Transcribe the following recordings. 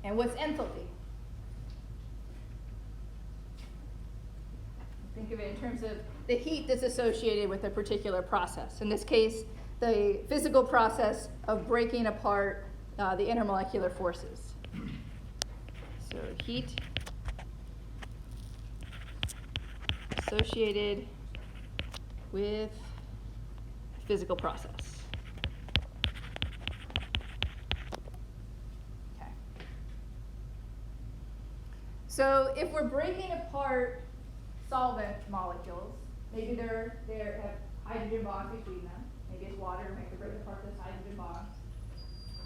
And what's enthalpy? Think of it in terms of the heat that's associated with a particular process. In this case, the physical process of breaking apart the intermolecular forces. So heat associated with physical process. Okay. So if we're breaking apart solvent molecules, maybe they have hydrogen bonds between them. Maybe it's water, we have to break apart those hydrogen bonds.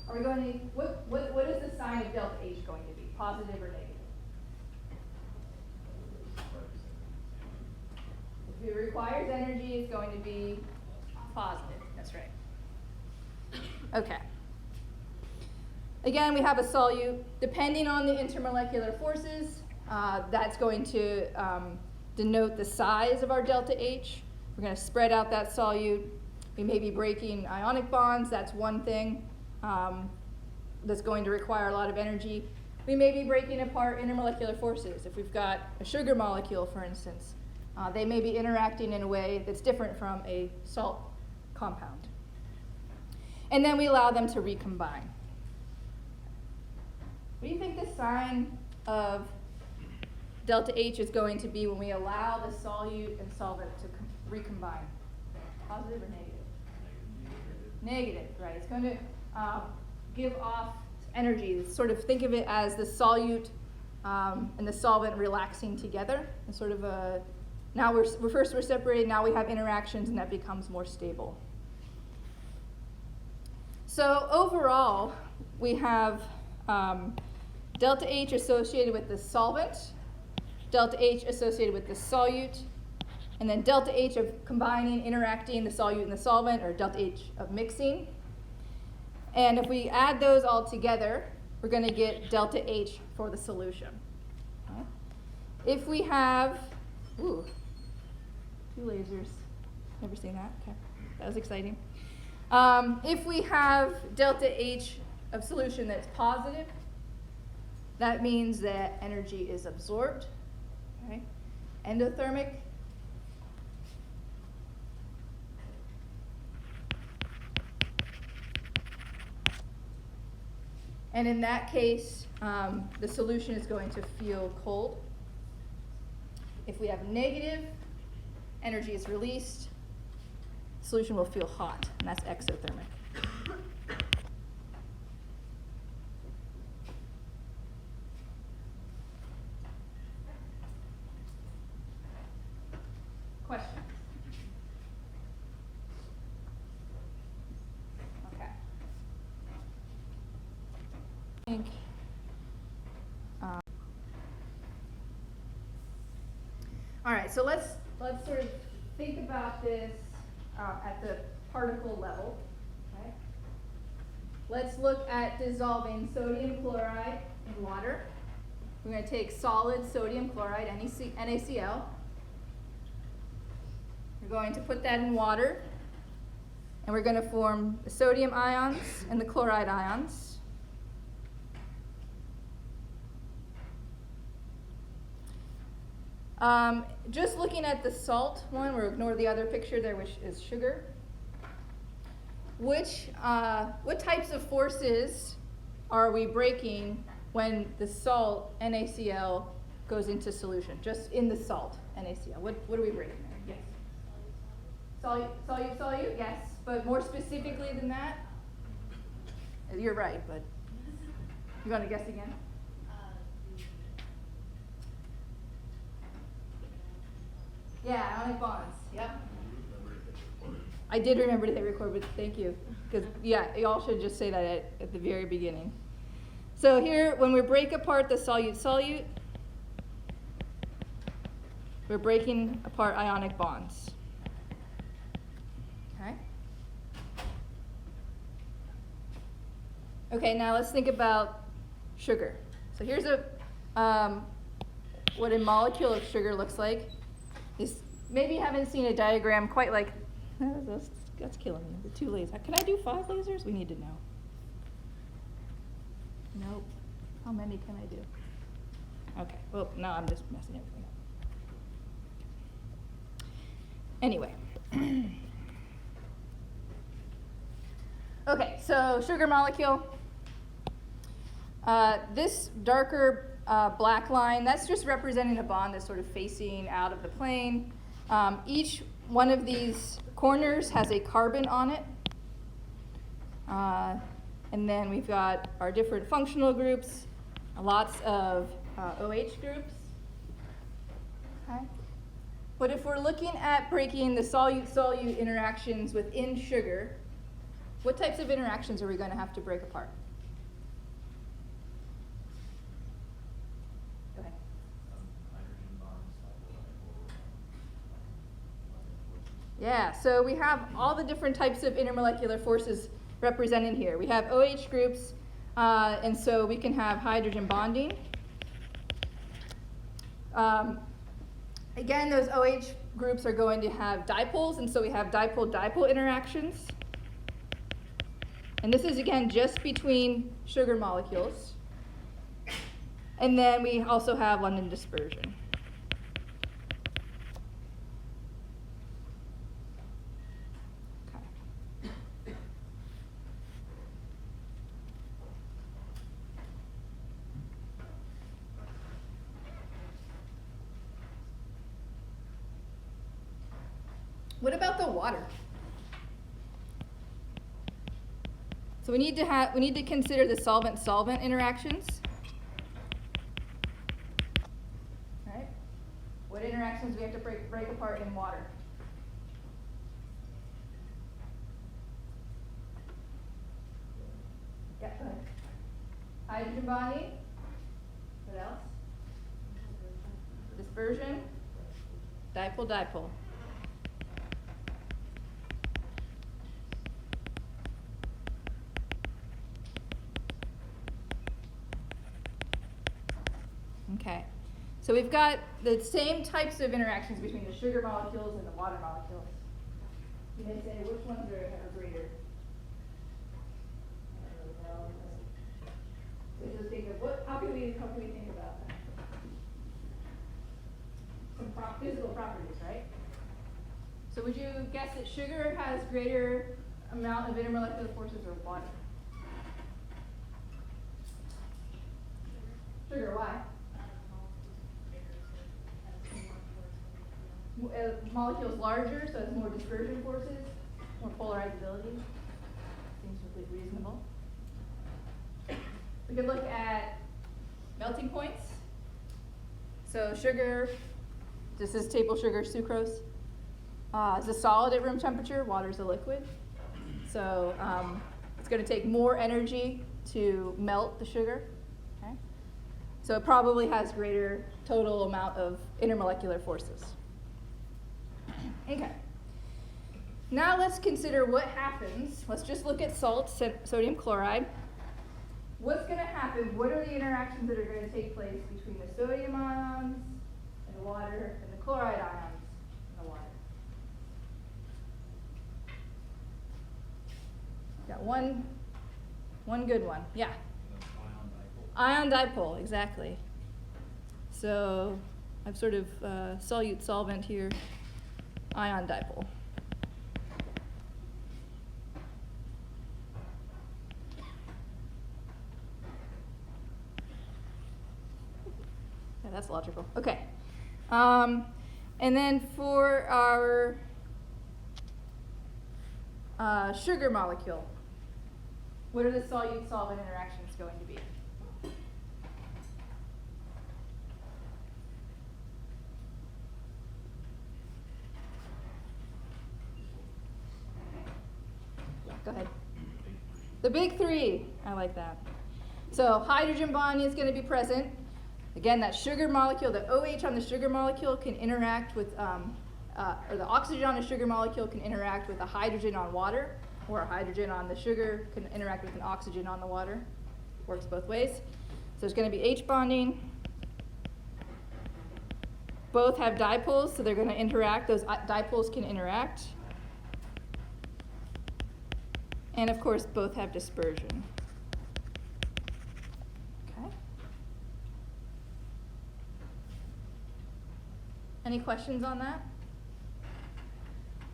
Are we going to, what is the sign of delta H going to be? Positive or negative? If it requires energy, it's going to be positive. That's right. Okay. Again, we have a solute. Depending on the intermolecular forces, that's going to denote the size of our delta H. We're going to spread out that solute. We may be breaking ionic bonds. That's one thing that's going to require a lot of energy. We may be breaking apart intermolecular forces. If we've got a sugar molecule, for instance, they may be interacting in a way that's different from a salt compound. And then we allow them to recombine. What do you think the sign of delta H is going to be when we allow the solute and solvent to recombine? Positive or negative? Negative, right. It's going to give off energy. Sort of think of it as the solute and the solvent relaxing together. And sort of now we're separated, now we have interactions, and that becomes more stable. So overall, we have delta H associated with the solvent, delta H associated with the solute, and then delta H of combining, interacting the solute and the solvent, or delta H of mixing. And if we add those all together, we're going to get delta H for the solution. Okay. If we have, two lasers, never seen that, okay, that was exciting. If we have delta H of solution that's positive, that means that energy is absorbed, okay? Endothermic. And in that case, the solution is going to feel cold. If we have negative, energy is released, solution will feel hot, and that's exothermic. Questions? Okay. I think, all right, so let's sort of think about this at the particle level. Okay? Let's look at dissolving sodium chloride in water. We're going to take solid sodium chloride, NaCl. We're going to put that in water, and we're going to form the sodium ions and the chloride ions. Just looking at the salt one, we'll ignore the other picture there, which is sugar. What types of forces are we breaking when the salt, NaCl, goes into solution? Just in the salt, NaCl. What are we breaking there? Yes. Solute, yes. But more specifically than that? You're right, but you want to guess again? Yeah, ionic bonds. Yep. I did remember to hit record, but thank you. Because, yeah, y'all should just say that at the very beginning. So here, when we break apart the solute, we're breaking apart ionic bonds. Okay. Okay, now let's think about sugar. So here's what a molecule of sugar looks like. Maybe you haven't seen a diagram quite like, that's killing me, the 2 lasers. Can I do 5 lasers? We need to know. Nope. How many can I do? Okay, well, no, I'm just messing everything up. Anyway. Okay, so sugar molecule. This darker black line, that's just representing a bond that's sort of facing out of the plane. Each one of these corners has a carbon on it. And then we've got our different functional groups, lots of OH groups. Okay. But if we're looking at breaking the solute-solute interactions within sugar, what types of interactions are we going to have to break apart? Go ahead. Hydrogen bonds. Yeah, so we have all the different types of intermolecular forces represented here. We have OH groups, and so we can have hydrogen bonding. Again, those OH groups are going to have dipoles, and so we have dipole-dipole interactions. And this is, again, just between sugar molecules. And then we also have London dispersion. What about the water? So we need to consider the solvent-solvent interactions. Right? What interactions do we have to break apart in water? Yeah, go ahead. Hydrogen bonding. What else? Dispersion. Dipole-dipole. Okay, so we've got the same types of interactions between the sugar molecules and the water molecules. You may say, which ones are greater? So just think of how can we think about that? Some physical properties, right? So would you guess that sugar has greater amount of intermolecular forces or water? Sugar, why? Molecules larger, so it has more dispersion forces, more polarizability. Seems completely reasonable. We could look at melting points. So sugar, this is table sugar, sucrose, is a solid at room temperature. Water is a liquid. So it's going to take more energy to melt the sugar. Okay? So it probably has greater total amount of intermolecular forces. Okay. Now let's consider what happens. Let's just look at salt, sodium chloride. What's going to happen? What are the interactions that are going to take place between the sodium ions in the water and the chloride ions in the water? Got one good one. Yeah. Ion dipole, exactly. So I've sort of solute solvent here. Ion dipole. Yeah, that's logical. Okay. And then for our sugar molecule, what are the solute-solvent interactions going to be? Go ahead. The big three. I like that. So hydrogen bonding is going to be present. Again, that sugar molecule, the OH on the sugar molecule can interact with, or the oxygen on the sugar molecule can interact with a hydrogen on water, or a hydrogen on the sugar can interact with an oxygen on the water. Works both ways. So there's going to be H bonding. Both have dipoles, so they're going to interact. Those dipoles can interact. And of course, both have dispersion. Okay. Any questions on that?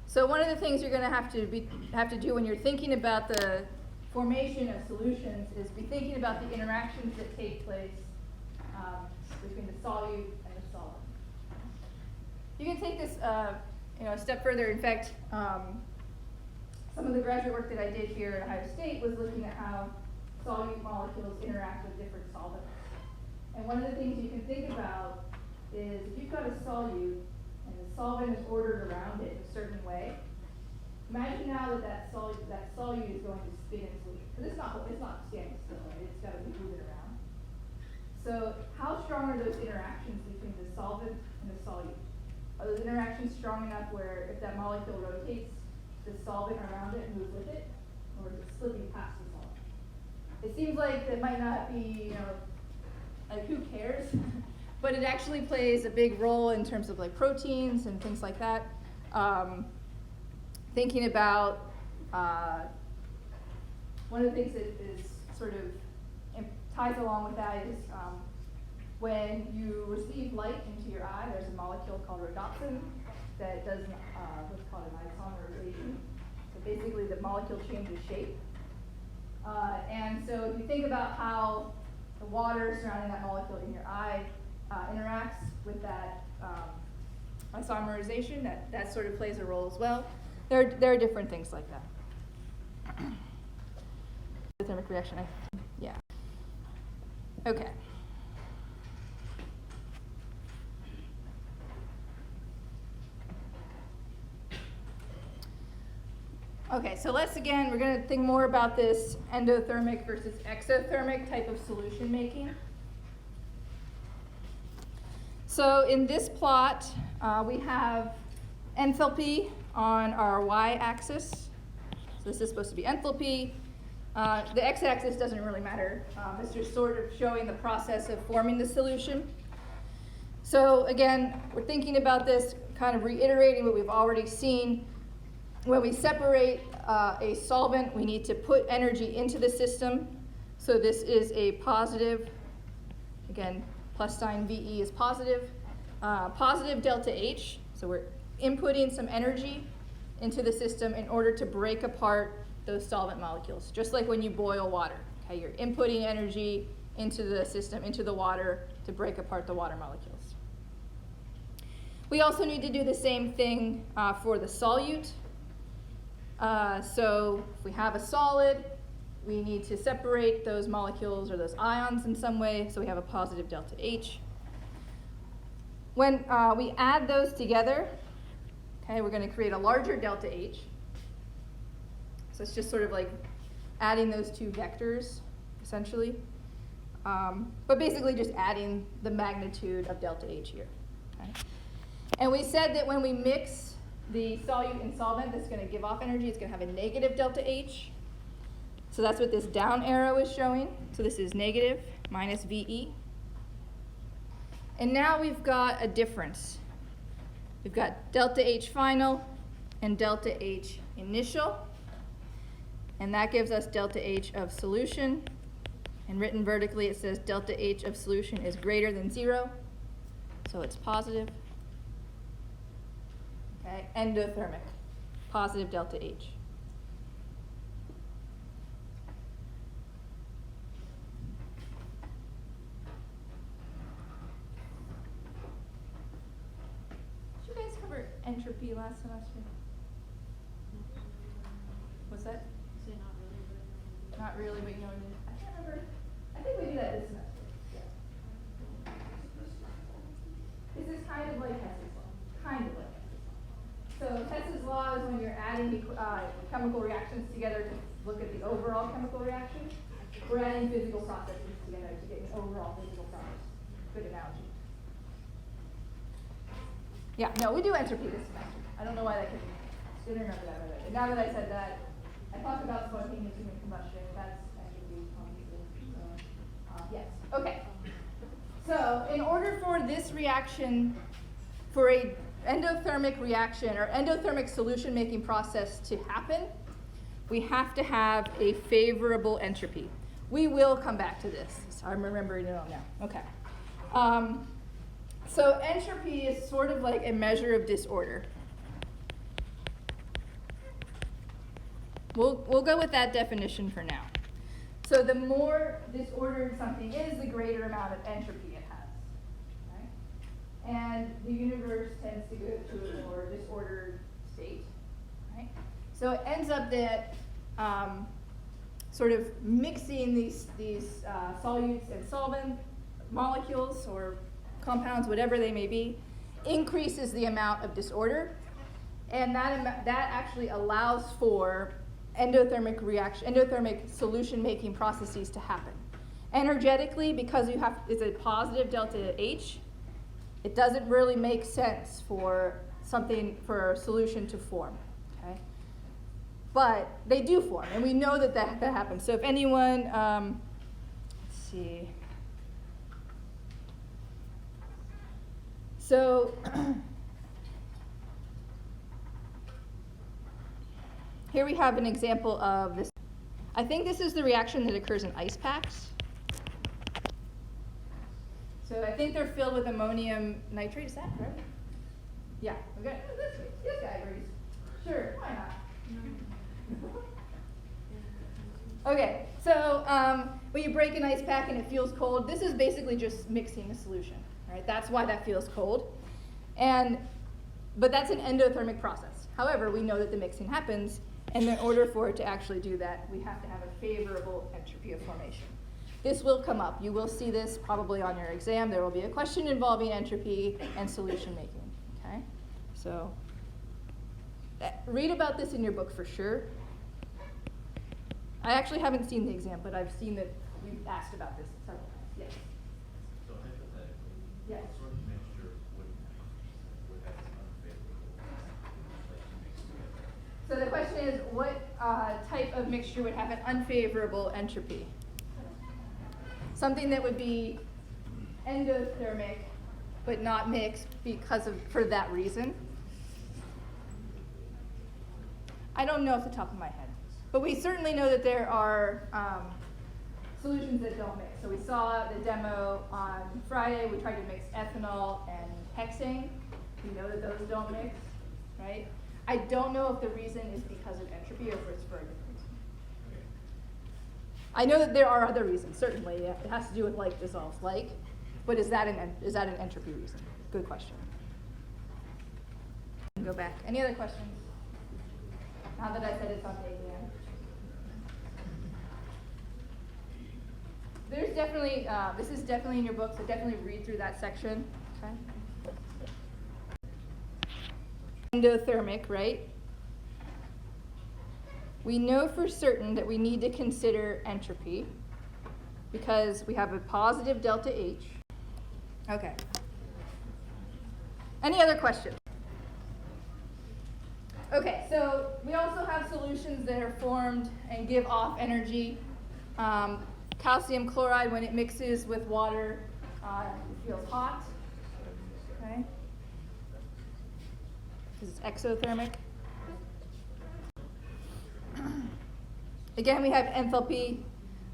So one of the things you're going to have to do when you're thinking about the formation of solutions is be thinking about the interactions that take place between the solute and the solvent. You can take this a step further. In fact, some of the graduate work that I did here at Ohio State was looking at how solute molecules interact with different solvents. And one of the things you can think about is if you've got a solute and the solvent is ordered around it a certain way, imagine now that solute is going to spin in solution. Because it's not standing still, right? It's got to be moving around. So how strong are those interactions between the solvent and the solute? Are those interactions strong enough where if that molecule rotates, the solvent around it moves with it, or is it slipping past the solvent? It seems like it might not be, like who cares? But it actually plays a big role in terms of like proteins and things like that. Thinking about one of the things that is sort of ties along with that is when you receive light into your eye, there's a molecule called rhodopsin that does what's called an isomerization. So basically the molecule changes shape. And so if you think about how the water surrounding that molecule in your eye interacts with that isomerization, that sort of plays a role as well. There are different things like that. The thermic reaction, yeah. Okay. Okay, so we're going to think more about this endothermic versus exothermic type of solution making. So in this plot, we have enthalpy on our y-axis. So this is supposed to be enthalpy. The x-axis doesn't really matter. It's just sort of showing the process of forming the solution. So again, we're thinking about this, kind of reiterating what we've already seen. When we separate a solvent, we need to put energy into the system. So this is a positive, again, plus sign VE is positive. Positive delta H, so we're inputting some energy into the system in order to break apart those solvent molecules, just like when you boil water. Okay, you're inputting energy into the system, into the water, to break apart the water molecules. We also need to do the same thing for the solute. So if we have a solid, we need to separate those molecules or those ions in some way, so we have a positive delta H. When we add those together, okay, we're going to create a larger delta H. So it's just sort of like adding those two vectors, essentially. But basically just adding the magnitude of delta H here. Okay? And we said that when we mix the solute and solvent, that's going to give off energy. It's going to have a negative delta H. So that's what this down arrow is showing. So this is negative minus VE. And now we've got a difference. We've got delta H final and delta H initial. And that gives us delta H of solution. And written vertically, it says delta H of solution is greater than 0. So it's positive. Okay, endothermic, positive delta H. Did you guys cover entropy last semester? What's that? Say not really, but Not really, but you know what I mean. I can't remember. I think we did that this semester. Yeah. This is kind of like Hess's law. Kind of like Hess's law. So Hess's law is when you're adding chemical reactions together to look at the overall chemical reaction. We're adding physical processes together to get an overall physical process. Good analogy. Yeah, no, we do entropy this semester. I don't know why that didn't remember that right away. But now that I said that, I talked about spontaneous human combustion. That's entropy, obviously. So, yes. Okay. So, in order for this reaction, for a endothermic reaction or endothermic solution making process to happen, we have to have a favorable entropy. We will come back to this. So I'm remembering it all now. Okay. So entropy is sort of like a measure of disorder. We'll go with that definition for now. So the more disordered something is, the greater amount of entropy it has. Right? And the universe tends to go to a more disordered state. Right? So it ends up that sort of mixing these solutes and solvent molecules or compounds, whatever they may be, increases the amount of disorder, and that actually allows for endothermic solution-making processes to happen. Energetically, because it's a positive delta H, it doesn't really make sense for a solution to form. Okay? But they do form, and we know that happens. So if anyone, let's see. So here we have an example of this. I think this is the reaction that occurs in ice packs. So I think they're filled with ammonium nitrate. Is that correct? Yeah. Okay. This guy agrees. Sure. Why not? Okay. So when you break an ice pack and it feels cold, this is basically just mixing a solution. Right? That's why that feels cold. But that's an endothermic process. However, we know that the mixing happens, and in order for it to actually do that, we have to have a favorable entropy of formation. This will come up. You will see this probably on your exam. There will be a question involving entropy and solution making. Okay? So read about this in your book for sure. I actually haven't seen the exam, but I've seen that you've asked about this several times. Yes. So hypothetically, Yes. what sort of mixture would have an unfavorable like mixed together? So the question is, what type of mixture would have an unfavorable entropy? Something that would be endothermic, but not mixed for that reason. I don't know off the top of my head, but we certainly know that there are solutions that don't mix. So we saw the demo on Friday. We tried to mix ethanol and hexane. We know that those don't mix, right? I don't know if the reason is because of entropy or if it's for a different reason. I know that there are other reasons, certainly. It has to do with like dissolves like, but is that an entropy reason? Good question. Go back. Any other questions? Now that I said it's on the exam. There's definitely, this is definitely in your book, so definitely read through that section. Okay. Endothermic, right? We know for certain that we need to consider entropy because we have a positive delta H. Okay. Any other questions? Okay, so we also have solutions that are formed and give off energy. Calcium chloride, when it mixes with water, it feels hot. Okay. Because it's exothermic. Again, we have enthalpy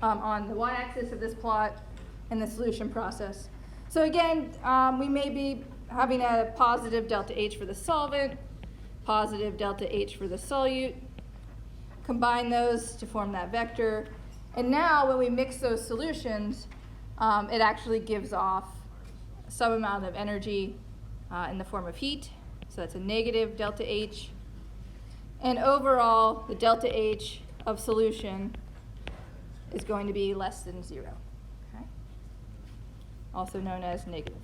on the y-axis of this plot in the solution process. So again, we may be having a positive delta H for the solvent, positive delta H for the solute. Combine those to form that vector. And now when we mix those solutions, it actually gives off some amount of energy in the form of heat. So that's a negative delta H. And overall, the delta H of solution is going to be less than 0, okay? Also known as negative.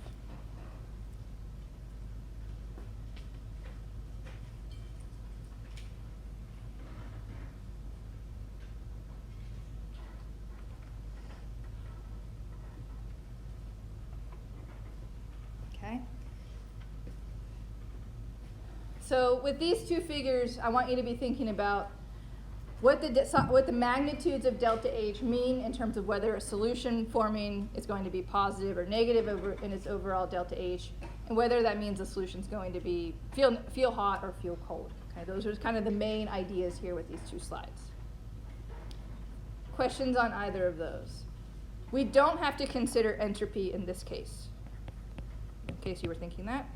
Okay. So with these two figures, I want you to be thinking about what the magnitudes of delta H mean in terms of whether a solution forming is going to be positive or negative in its overall delta H, and whether that means the solution is going to be feel hot or feel cold. Okay, those are kind of the main ideas here with these two slides. Questions on either of those? We don't have to consider entropy in this case. in case you were thinking that.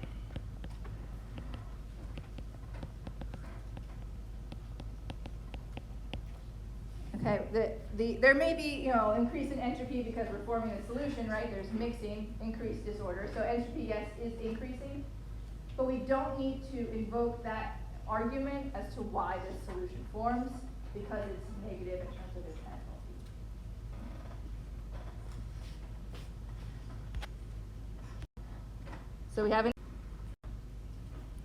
Okay, there may be, increase in entropy because we're forming a solution, right? There's mixing, increased disorder. So entropy, yes, is increasing. But we don't need to invoke that argument as to why this solution forms, because it's negative in terms of its enthalpy. So we haven't.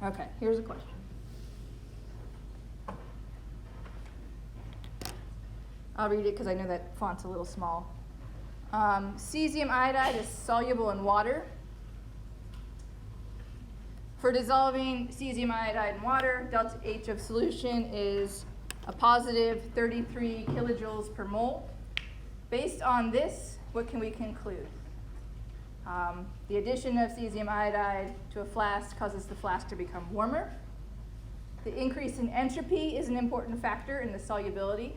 Okay, here's a question. I'll read it because I know that font's a little small. Cesium iodide is soluble in water. For dissolving cesium iodide in water, delta H of solution is a positive 33 kilojoules per mole. Based on this, what can we conclude? The addition of cesium iodide to a flask causes the flask to become warmer. The increase in entropy is an important factor in the solubility.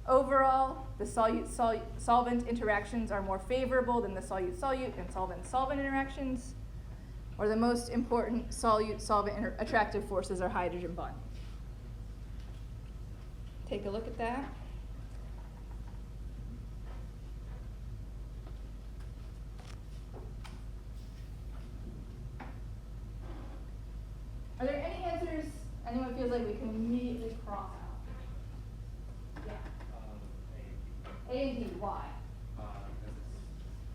Overall, the solute-solvent interactions are more favorable than the solute-solute and solvent-solvent interactions. Or the most important solute-solvent attractive forces are hydrogen bonding. Take a look at that. Are there any answers anyone feels like we can immediately cross out? Yeah. A and D, why? Because it's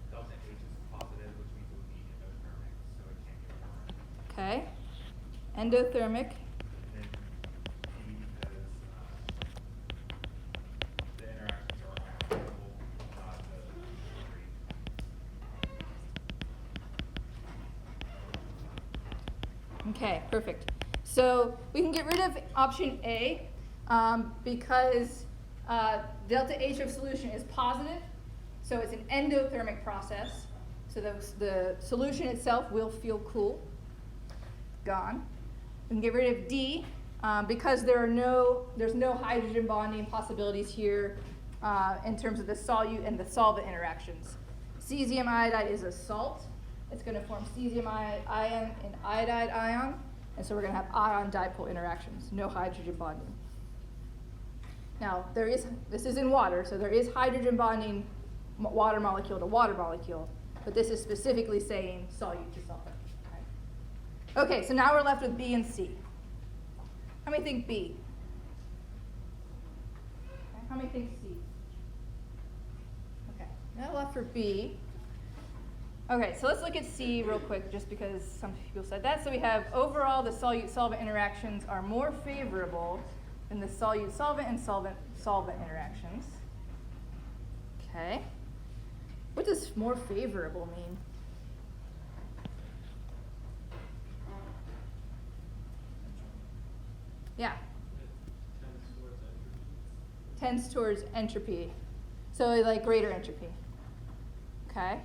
delta H is positive, which means it would be endothermic, so it can't get warmer. Okay. Endothermic. And then D because the interactions are unfavorable, not the degree. Okay, perfect. So we can get rid of option A because delta H of solution is positive, so it's an endothermic process. So the solution itself will feel cool. Gone. We can get rid of D because there's no hydrogen bonding possibilities here in terms of the solute and the solvent interactions. Cesium iodide is a salt. It's going to form cesium ion and iodide ion, and so we're going to have ion dipole interactions, no hydrogen bonding. Now, this is in water, so there is hydrogen bonding water molecule to water molecule, but this is specifically saying solute to solvent. Okay, so now we're left with B and C. How many think B? Okay, how many think C? Okay, now left for B. Okay, so let's look at C real quick, just because some people said that. So we have overall the solute-solvent interactions are more favorable than the solute-solvent and solvent-solvent interactions. Okay. What does more favorable mean? Yeah. Tends towards entropy. So like greater entropy. Okay.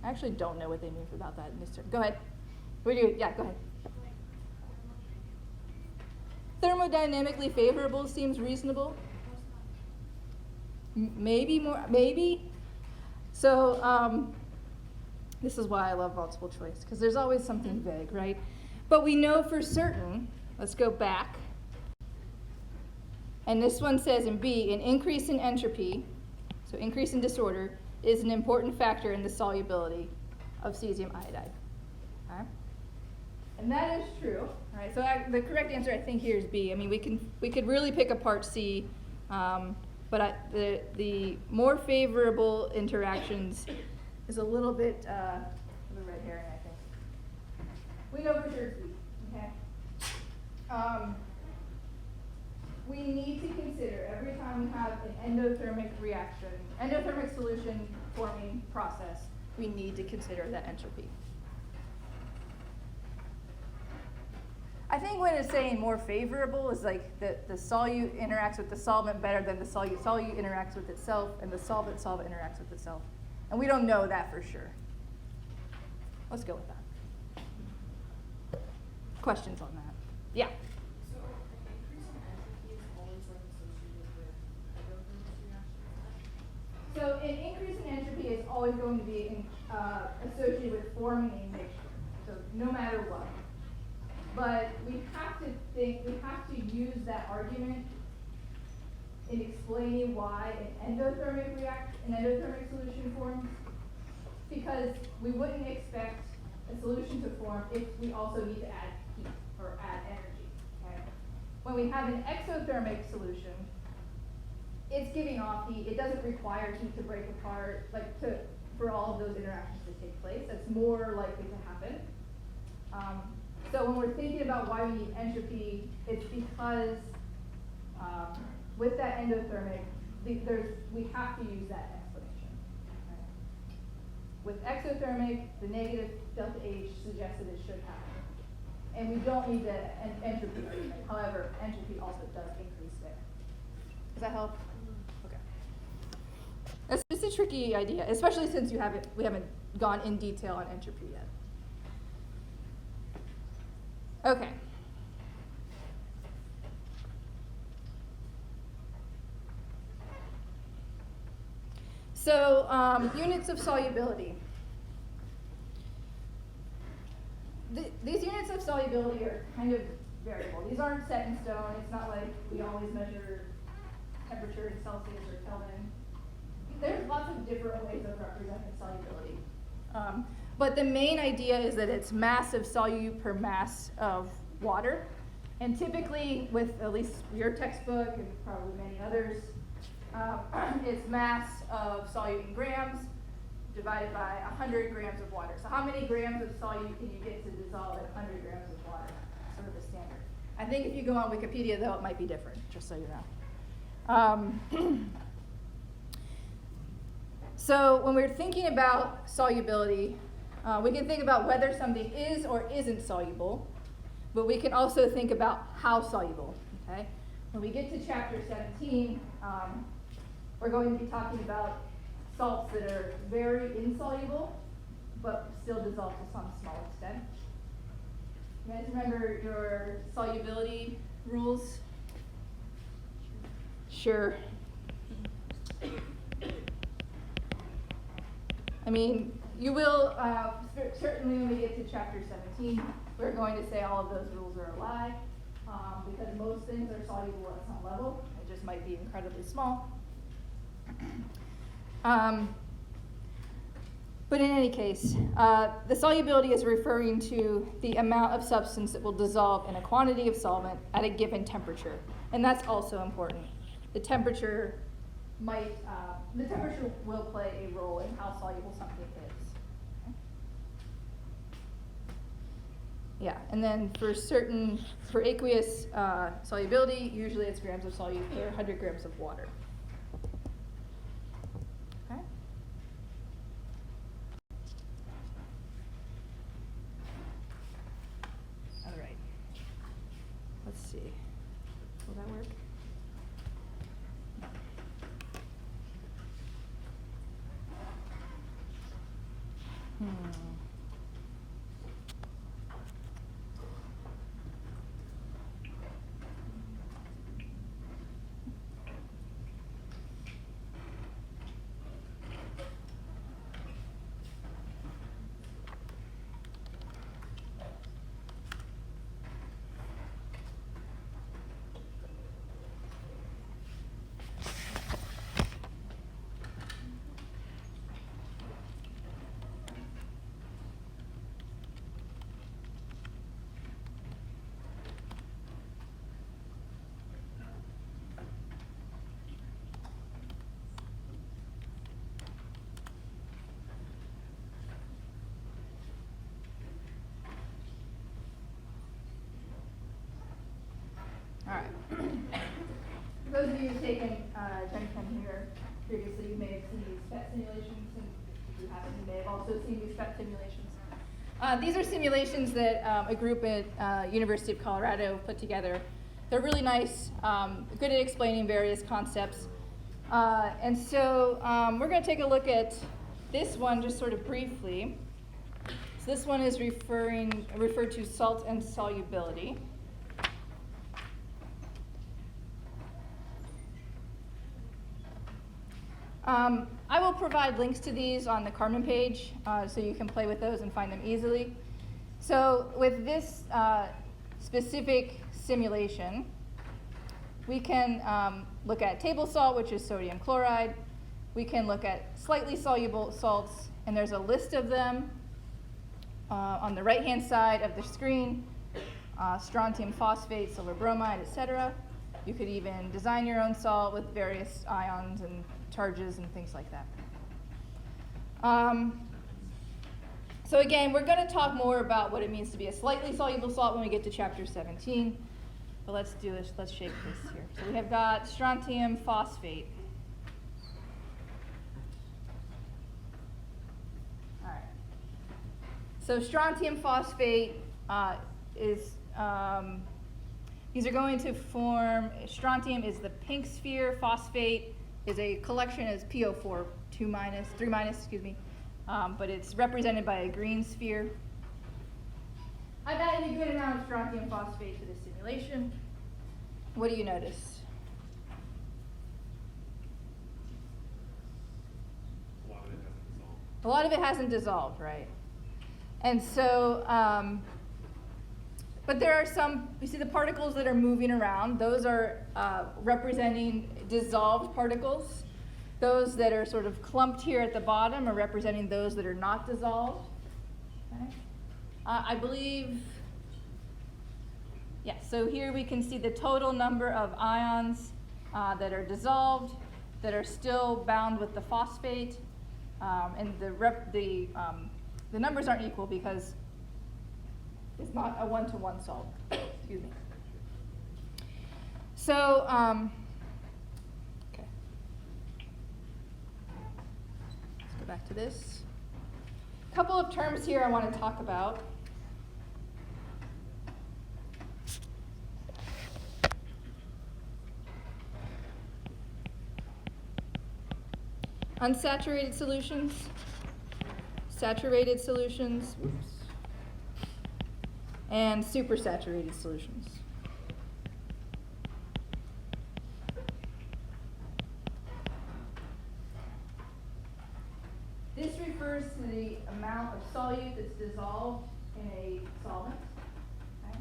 I actually don't know what they mean about that in this term. Go ahead. What do you? Yeah, go ahead. Thermodynamically favorable seems reasonable. Maybe more. Maybe. So this is why I love multiple choice, because there's always something vague, right? But we know for certain. Let's go back. And this one says in B, an increase in entropy, so increase in disorder, is an important factor in the solubility of cesium iodide. Okay? And that is true. All right, so the correct answer I think here is B. I mean, we could really pick apart C, but the more favorable interactions is a little bit of a red herring, I think. We know for sure it's B. Okay. We need to consider every time we have an endothermic reaction, endothermic solution forming process, we need to consider that entropy. I think when it's saying more favorable is like the solute interacts with the solvent better than the solute interacts with itself, and the solvent interacts with itself. And we don't know that for sure. Let's go with that. Questions on that? Yeah. So, an increase in entropy is always like associated with endothermic reactions? So always going to be associated with forming a mixture, so no matter what. But we have to use that argument in explaining why an endothermic solution forms, because we wouldn't expect a solution to form if we also need to add heat or add energy. Okay? When we have an exothermic solution, it's giving off heat. It doesn't require heat to break apart, for all of those interactions to take place. That's more likely to happen. So when we're thinking about why we need entropy, it's because with that endothermic, we have to use that explanation. Okay? With exothermic, the negative delta H suggests that it should happen. And we don't need the entropy argument. However, entropy also does increase there. Does that help? Okay. It's a tricky idea, especially since we haven't gone in detail on entropy yet. Okay. So, units of solubility. These units of solubility are kind of variable. These aren't set in stone. It's not like we always measure temperature in Celsius or Kelvin. There's lots of different ways of representing solubility. But the main idea is that it's mass of solute per mass of water. And typically, with at least your textbook and probably many others, it's mass of solute in grams divided by 100 grams of water. So how many grams of solute can you get to dissolve in 100 grams of water? Sort of the standard. I think if you go on Wikipedia, though, it might be different, just so you know. So when we're thinking about solubility, we can think about whether something is or isn't soluble, but we can also think about how soluble. Okay? When we get to chapter 17, we're going to be talking about salts that are very insoluble, but still dissolve to some small extent. You guys remember your solubility rules? Sure. I mean, you will, certainly when we get to chapter 17, we're going to say all of those rules are a lie, because most things are soluble at some level. It just might be incredibly small. But in any case, the solubility is referring to the amount of substance that will dissolve in a quantity of solvent at a given temperature. And that's also important. The temperature will play a role in how soluble something is. Okay? Yeah, and then for aqueous solubility, usually it's grams of solute per 100 grams of water. Okay? All right. Let's see. Will that work? All right. For those of you who've taken Gen Chem here previously, you may have seen these PET simulations, and if you haven't, you may have also seen these PET simulations. These are simulations that a group at University of Colorado put together. They're really nice, good at explaining various concepts. And so we're going to take a look at this one just sort of briefly. So this one is referred to salt and solubility. I will provide links to these on the Carbon page, so you can play with those and find them easily. So with this specific simulation, we can look at table salt, which is sodium chloride. We can look at slightly soluble salts, and there's a list of them on the right-hand side of the screen. Strontium phosphate, silver bromide, etc. You could even design your own salt with various ions and charges and things like that. So again, we're going to talk more about what it means to be a slightly soluble salt when we get to chapter 17. But let's do this. Let's shape this here. So we have got strontium phosphate. All right. So strontium phosphate is, these are going to form, strontium is the pink sphere, phosphate is a collection as PO4, 3 minus, excuse me, but it's represented by a green sphere. I've added a good amount of strontium phosphate to this simulation. What do you notice? A lot of it hasn't dissolved. A lot of it hasn't dissolved, right? And so, but there are some, you see the particles that are moving around, those are representing dissolved particles. Those that are sort of clumped here at the bottom are representing those that are not dissolved. Okay. I believe, yeah, so here we can see the total number of ions that are dissolved, that are still bound with the phosphate, and the numbers aren't equal because it's not a one-to-one salt. Excuse me. So, okay. Let's go back to this. A couple of terms here I want to talk about. Unsaturated solutions, saturated solutions, and supersaturated solutions. This refers to the amount of solute that's dissolved in a solvent. Okay?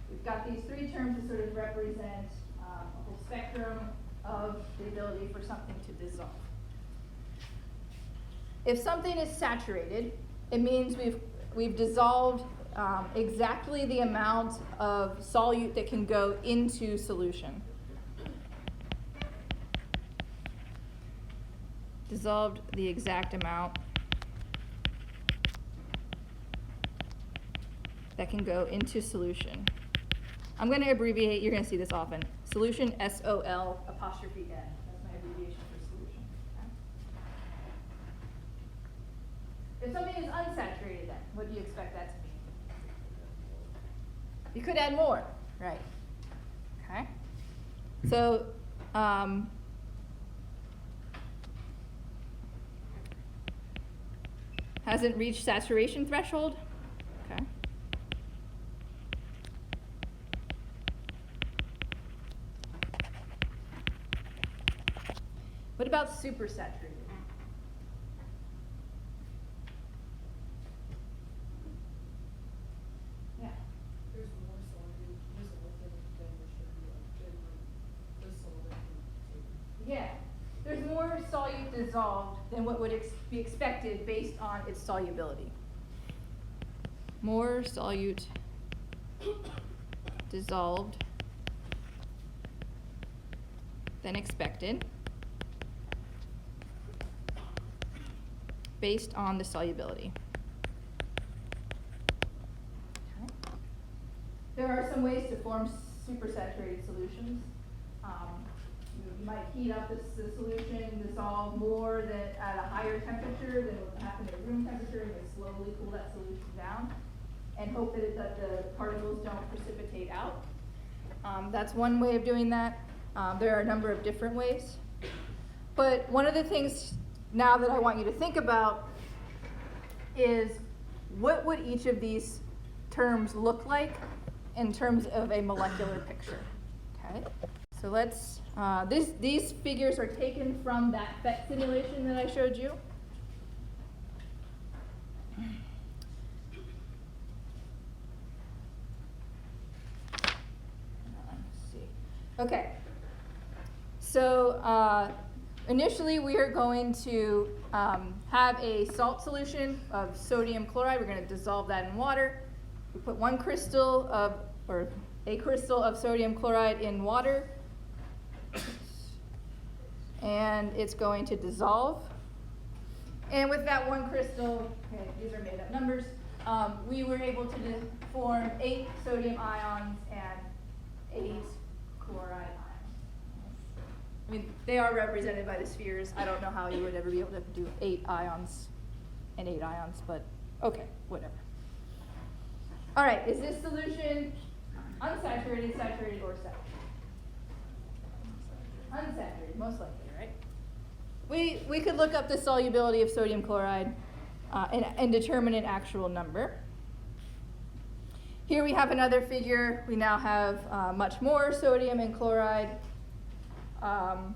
We've got these three terms that sort of represent a whole spectrum of the ability for something to dissolve. If something is saturated, it means we've dissolved exactly the amount of solute that can go into solution. Dissolved the exact amount that can go into solution. I'm going to abbreviate, you're going to see this often. Solution, S-O-L, apostrophe N. That's my abbreviation for solution. Okay? If something is unsaturated then, what do you expect that to mean? You could add more, right? Okay. So, hasn't reached saturation threshold. Okay. What about supersaturated? Yeah. There's more solute dissolved than there should be the solvent. Yeah. There's more solute dissolved than what would be expected based on its solubility. More solute dissolved than expected based on the solubility. Okay. There are some ways to form supersaturated solutions. You might heat up the solution, dissolve more than at a higher temperature than would happen at room temperature, and then slowly cool that solution down, and hope that the particles don't precipitate out. That's one way of doing that. There are a number of different ways. But one of the things now that I want you to think about is what would each of these terms look like in terms of a molecular picture. Okay? So let's These figures are taken from that PhET simulation that I showed you. Let's see. Okay. So initially we are going to have a salt solution of sodium chloride. We're going to dissolve that in water. We put a crystal of sodium chloride in water, and it's going to dissolve. And with that one crystal, okay, these are made up numbers, we were able to form 8 sodium ions and 8 chloride ions. I mean, they are represented by the spheres. I don't know how you would ever be able to do 8 ions and 8 ions, but okay, whatever. All right, is this solution unsaturated, saturated, or saturated? Unsaturated, most likely, right? We could look up the solubility of sodium chloride and determine an actual number. Here we have another figure. We now have much more sodium and chloride. And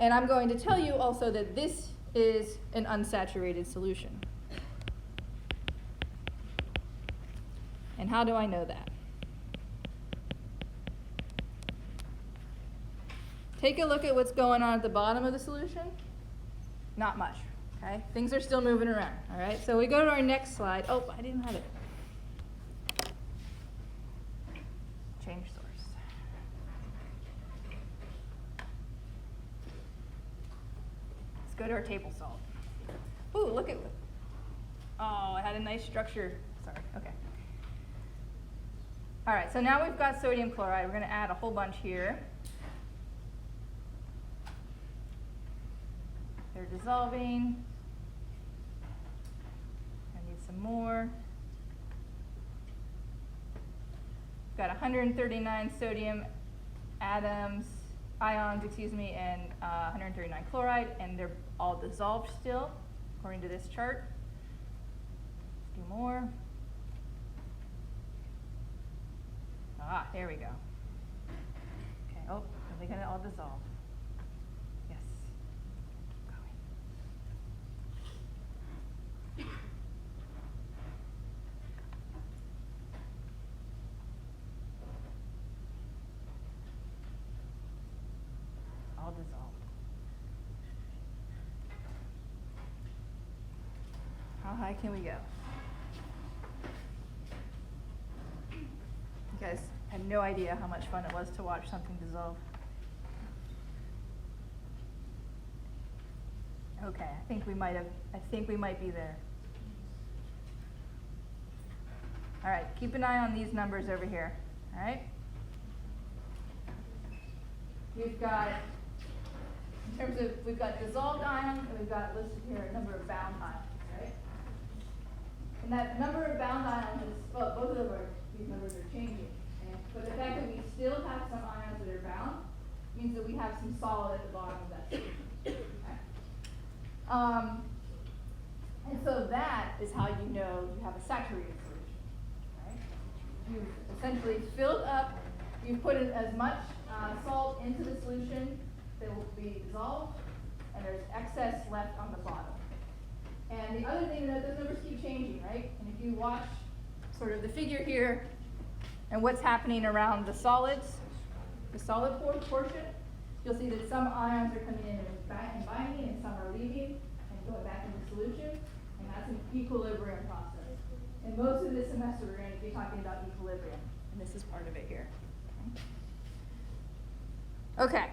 I'm going to tell you also that this is an unsaturated solution. And how do I know that? Take a look at what's going on at the bottom of the solution. Not much, okay? Things are still moving around, all right? So we go to our next slide. Oh, I didn't have it. Change source. Let's go to our table salt. Ooh, look at, oh, it had a nice structure. Sorry, okay. All right, so now we've got sodium chloride. We're going to add a whole bunch here. They're dissolving. I need some more. We've got 139 sodium ions, and 139 chloride, and they're all dissolved still, according to this chart. Let's do more. Ah, there we go. Okay, oh, are they gonna all dissolve? Yes. Keep going. All dissolved. How high can we go? You guys had no idea how much fun it was to watch something dissolve. Okay, I think we might be there. All right, keep an eye on these numbers over here, all right? We've got, in terms of, we've got dissolved ions, and we've got listed here a number of bound ions, right? And that number of bound ions is, well, both of them are, these numbers are changing. But the fact that we still have some ions that are bound means that we have some solid at the bottom of that solution. Okay? And so that is how you know you have a saturated solution. Right? You've essentially filled up, you've put in as much salt into the solution that will be dissolved, and there's excess left on the bottom. And the other thing is that those numbers keep changing, right? And if you watch sort of the figure here, and what's happening around the solids, the solid portion, you'll see that some ions are coming in and binding, and some are leaving and going back into solution, and that's an equilibrium process. And most of this semester we're going to be talking about equilibrium, and this is part of it here. Okay.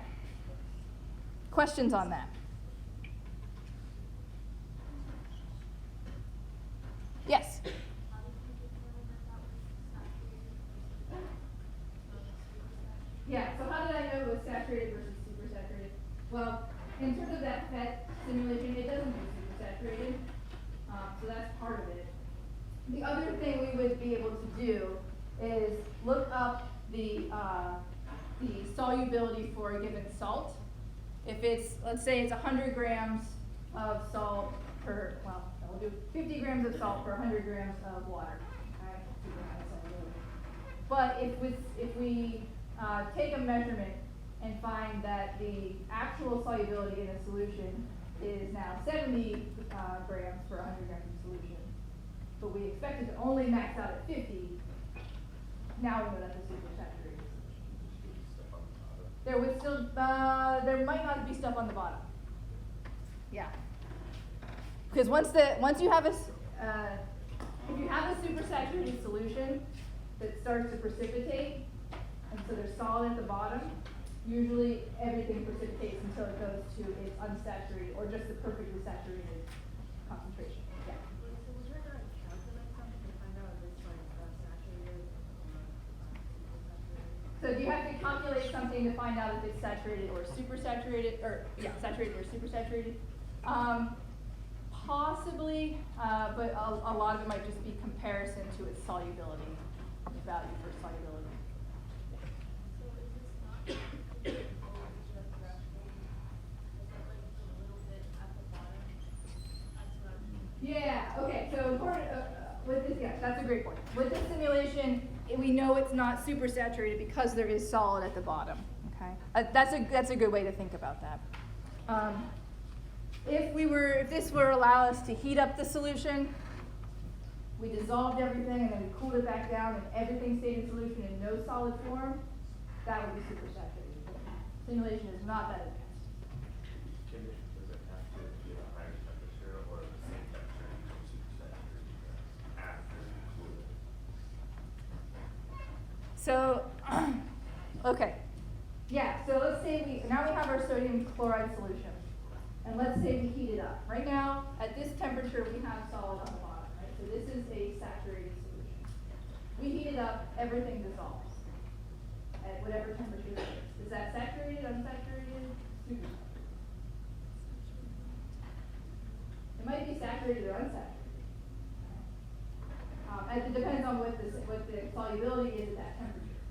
Questions on that? Yes? Yeah, so how did I know it was saturated versus supersaturated? Well, in terms of that PhET simulation, it doesn't do supersaturated, so that's part of it. The other thing we would be able to do is look up the solubility for a given salt. If it's, let's say it's 100 grams of salt per, well, we'll do 50 grams of salt per 100 grams of water. Right? But if we take a measurement and find that the actual solubility in a solution is now 70 grams per 100 grams of solution, but we expected to only max out at 50, now we know that's a supersaturated solution. There would still, there might not be stuff on the bottom. Yeah. Because once you have if you have a supersaturated solution that starts to precipitate, and so there's solid at the bottom, usually everything precipitates until it goes to its unsaturated or just the perfectly saturated concentration. Yeah. So was there not calculate something to find out if it's like saturated or supersaturated? So do you have to calculate something to find out if it's saturated or supersaturated, or yeah, saturated or supersaturated? Possibly, but a lot of it might just be comparison to its solubility, value for solubility. So is this not always the threshold? Is it like a little bit at the bottom? That's what I'm. Yeah, okay, so important, with this, yeah, that's a great point. With this simulation, we know it's not supersaturated because there is solid at the bottom, okay? That's a good way to think about that. If this were allow us to heat up the solution, we dissolved everything and then we cooled it back down and everything stayed in solution in no solid form, that would be supersaturated. Simulation is not that advanced. Does it have to be at a higher temperature or the same temperature you can supersaturate after you cool it? So, okay. Yeah, so let's say now we have our sodium chloride solution. And let's say we heat it up. Right now, at this temperature, we have solid on the bottom, right? So this is a saturated solution. We heat it up, everything dissolves at whatever temperature it is. Is that saturated, unsaturated, supersaturated? It might be saturated or unsaturated. It depends on what the solubility is at that temperature.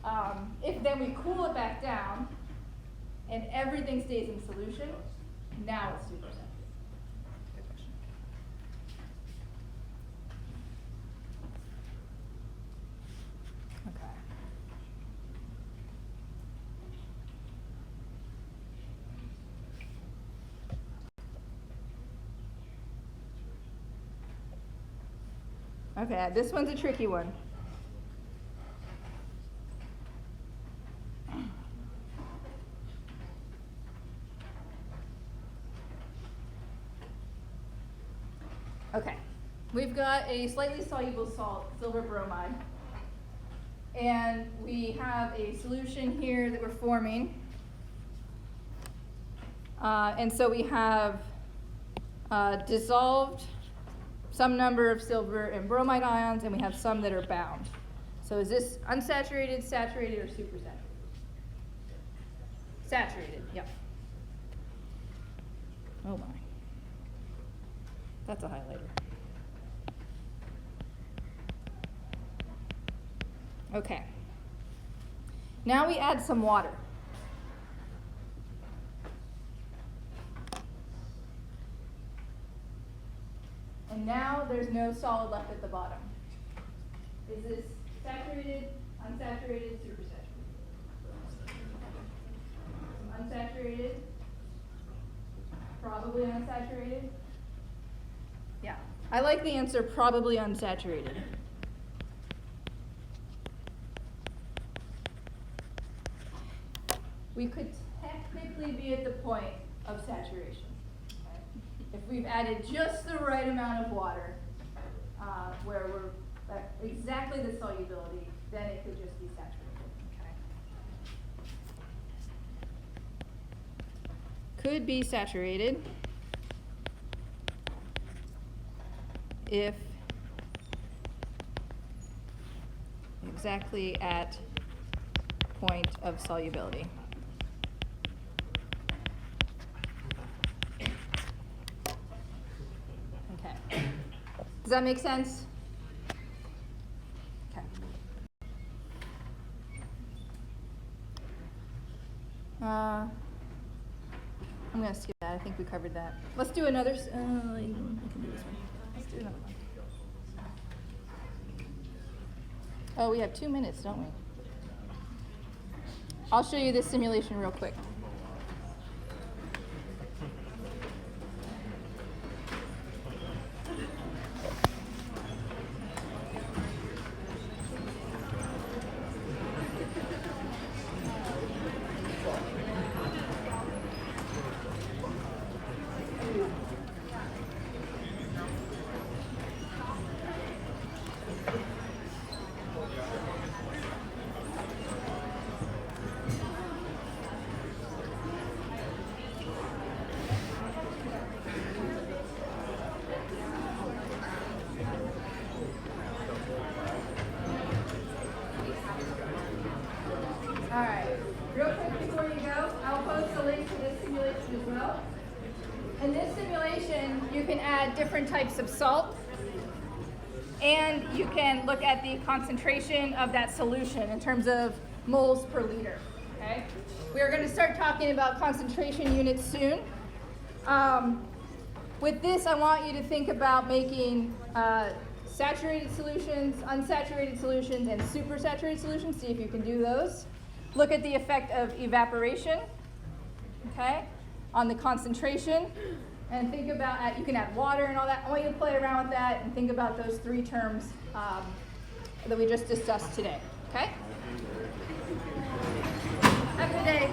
Okay? If then we cool it back down, and everything stays in solution, now it's supersaturated. Good question. Okay. Okay, this one's a tricky one. Okay, we've got a slightly soluble salt, silver bromide, and we have a solution here that we're forming. And so we have dissolved some number of silver and bromide ions, and we have some that are bound. So is this unsaturated, saturated, or supersaturated? Saturated, yep. Oh my. That's a highlighter. Okay. Now we add some water. And now there's no solid left at the bottom. Is this saturated, unsaturated, supersaturated? Unsaturated? Probably unsaturated? Yeah, I like the answer probably unsaturated. We could technically be at the point of saturation. Okay? If we've added just the right amount of water, where we're at exactly the solubility, then it could just be saturated. Okay? Could be saturated if exactly at point of solubility. Okay. Does that make sense? Okay. I'm going to skip that. I think we covered that. Let's do another. We can do this one. Let's do another one. Oh, we have 2 minutes, don't we? I'll show you this simulation real quick. All right, real quick before you go, I'll post a link to this simulation as well. In this simulation, you can add different types of salt, and you can look at the concentration of that solution in terms of moles per liter, okay? We are gonna start talking about concentration units soon. With this, I want you to think about making saturated solutions, unsaturated solutions, and supersaturated solutions. See if you can do those. Look at the effect of evaporation, okay, on the concentration, and think about, you can add water and all that. I want you to play around with that and think about those three terms that we just discussed today, okay? Have a good day.